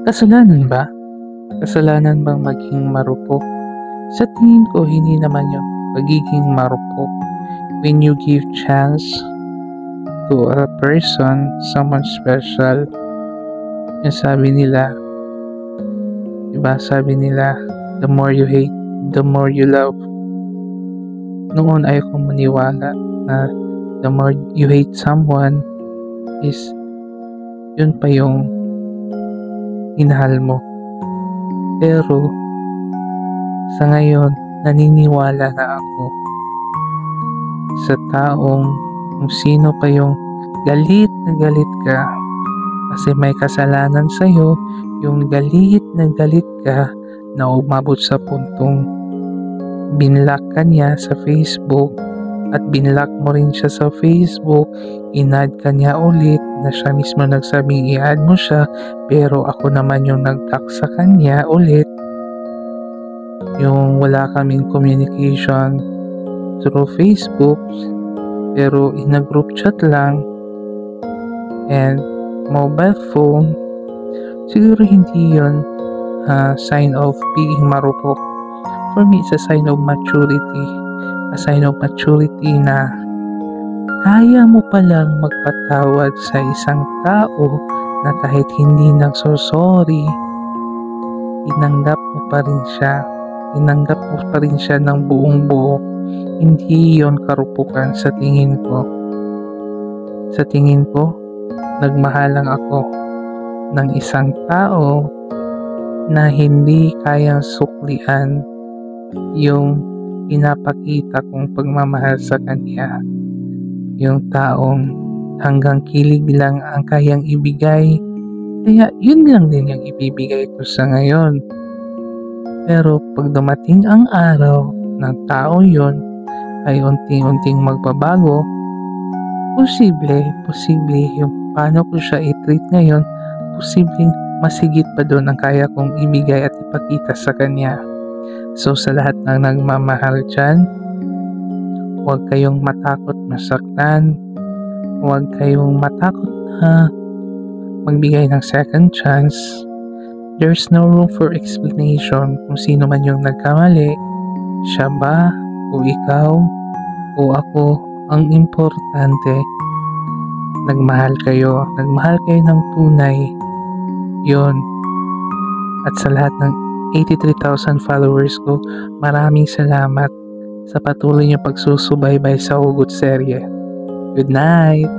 Kasalanan ba? Kasalanan bang maging marupok? Sa tingin ko, hindi naman yung pagiging marupok. When you give chance to a person, someone special, yung sabi nila, diba, sabi nila, the more you hate, the more you love. Noon ayaw kong maniwala na the more you hate someone is yun pa yung inahal mo. Pero sa ngayon, naniniwala na ako sa taong kung sino pa yung galit na galit ka kasi may kasalanan sa'yo, yung galit na galit ka na umabot sa puntong binlock ka niya sa Facebook at binlock mo rin siya sa Facebook, in-add ka niya ulit na siya mismo nagsabing i-add mo siya pero ako naman yung nag-block sa kanya ulit, yung wala kaming communication through Facebook pero in a group chat lang and mobile phone. Siguro hindi yun sign of being marupok. For me, it's a sign of maturity. A sign of maturity na kaya mo palang magpatawad sa isang tao na kahit hindi nagsosorry, inanggap mo pa rin siya. Inanggap mo pa rin siya ng buong buo. Hindi yon karupukan sa tingin ko. Sa tingin ko, nagmahal lang ako ng isang tao na hindi kayang suklian yung pinapakita kong pagmamahal sa kanya. Yung taong hanggang kilig lang ang kayang ibigay, kaya yun lang din yung ibibigay ko sa ngayon. Pero pag dumating ang araw ng tao yun ay unting-unting magbabago, posible yung paano ko siya i-treat ngayon, posibleng masigit pa doon ang kaya kong ibigay at ipakita sa kanya. So sa lahat ng nagmamahal dyan, huwag kayong matakot masaktan, huwag kayong matakot na magbigay ng second chance. There's no room for explanation kung sino man yung nagkamali, siya ba o ikaw o ako. Ang importante, nagmahal kayo ng tunay, yun. At sa lahat ng 83,000 followers ko, maraming salamat sa patuloy niyo pagsusubaybay sa Hugot Serye. Good night!